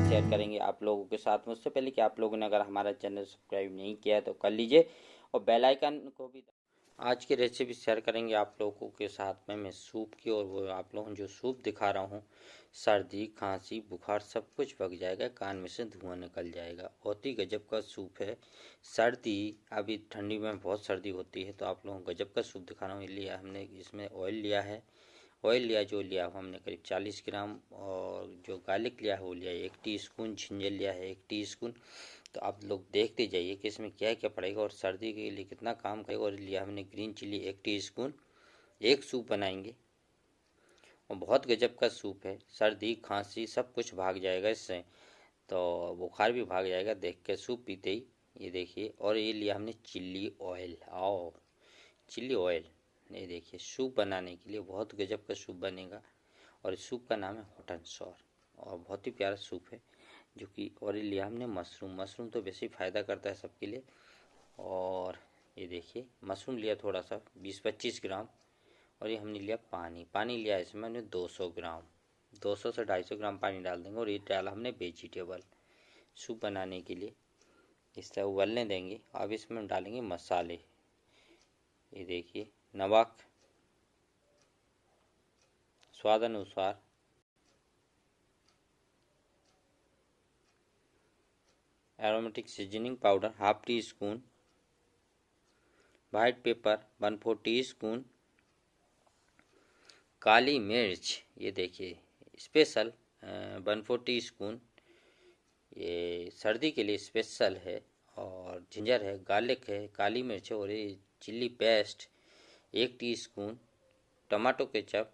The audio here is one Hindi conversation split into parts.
शेयर करेंगे आप लोगों के साथ में। उससे पहले कि आप लोगों ने अगर हमारा चैनल सब्सक्राइब नहीं किया है तो कर लीजिए और बेल आइकन को भी। आज की रेसिपी शेयर करेंगे आप लोगों के साथ में मैं सूप की, और वो आप लोगों को जो सूप दिखा रहा हूँ, सर्दी खांसी बुखार सब कुछ भग जाएगा, कान में से धुआं निकल जाएगा। बहुत ही गजब का सूप है। सर्दी अभी ठंडी में बहुत सर्दी होती है, तो आप लोगों को गजब का सूप दिखा रहा हूँ। ये लिया हमने, इसमें ऑयल लिया है, ऑयल लिया जो लिया हमने करीब 40 ग्राम, और जो गार्लिक लिया है वो लिया 1 टीस्पून, जिंजर लिया है 1 टीस्पून। तो आप लोग देखते जाइए कि इसमें क्या क्या पड़ेगा और सर्दी के लिए कितना काम करेगा। और लिया हमने ग्रीन चिली 1 टीस्पून। एक सूप बनाएंगे और बहुत गजब का सूप है। सर्दी खांसी सब कुछ भाग जाएगा इससे, तो बुखार भी भाग जाएगा देख के सूप पीते ही। ये देखिए, और ये लिया हमने चिल्ली ऑयल, आओ चिल्ली ऑयल। ये देखिए सूप बनाने के लिए बहुत गजब का सूप बनेगा, और इस सूप का नाम है हॉट एंड सॉर, और बहुत ही प्यारा सूप है जो कि। और ये लिया हमने मशरूम, मशरूम तो वैसे ही फ़ायदा करता है सबके लिए। और ये देखिए मशरूम लिया थोड़ा सा 20-25 ग्राम। और ये हमने लिया पानी, पानी लिया इसमें हमने 200 ग्राम, 200 से 250 ग्राम पानी डाल देंगे। और ये डाला हमने वेजिटेबल सूप बनाने के लिए, इस तरह उबलने देंगे। अब इसमें हम डालेंगे मसाले। ये देखिए नमक स्वाद अनुसार, aromatic seasoning powder 1/2 teaspoon, white pepper 1/4 teaspoon, काली मिर्च ये देखिए स्पेशल 1/4 टीस्पून, ये सर्दी के लिए स्पेशल है। और जिंजर है, गार्लिक है, काली मिर्च है, और ये chilli paste 1 teaspoon, tomato ketchup,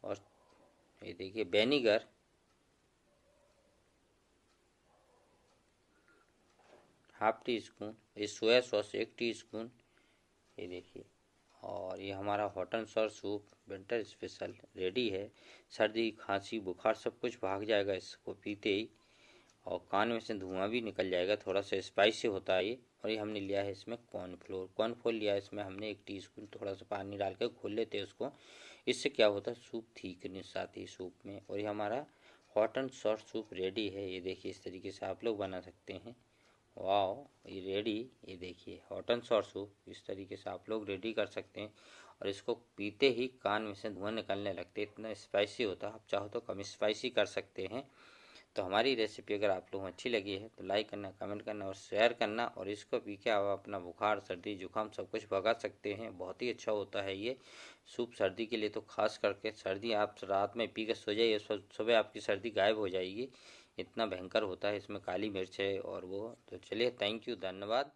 और ये देखिए विनेगर 1/2 टीस्पून, ये सोया सॉस 1 टीस्पून। ये देखिए, और ये हमारा hot and sour soup winter special ready है। सर्दी खांसी बुखार सब कुछ भाग जाएगा इसको पीते ही, और कान में से धुआं भी निकल जाएगा। थोड़ा सा स्पाइसी होता है ये। और ये हमने लिया है इसमें कॉर्नफ्लोर, कॉर्नफ्लोर लिया है इसमें हमने 1 टीस्पून। थोड़ा सा पानी डाल के घोल लेते हैं उसको, इससे क्या होता है सूप थिकनेस आती है सूप में। और ये हमारा hot and sour soup ready है। ये देखिए इस तरीके से आप लोग बना सकते हैं। वाह ये रेडी, ये देखिए हॉट एंड सॉर सूप इस तरीके से आप लोग रेडी कर सकते हैं। और इसको पीते ही कान में से धुआं निकलने लगते, इतना स्पाइसी होता है। आप चाहो तो कम स्पाइसी कर सकते हैं। तो हमारी रेसिपी अगर आप लोगों को अच्छी लगी है तो लाइक करना, कमेंट करना और शेयर करना। और इसको पी के आप अपना बुखार सर्दी जुकाम सब कुछ भगा सकते हैं। बहुत ही अच्छा होता है ये सूप सर्दी के लिए, तो खास करके सर्दी आप रात में पी के सो जाइए, सुबह आपकी सर्दी गायब हो जाएगी, इतना भयंकर होता है। इसमें काली मिर्च है और वो। तो चलिए, थैंक यू, धन्यवाद।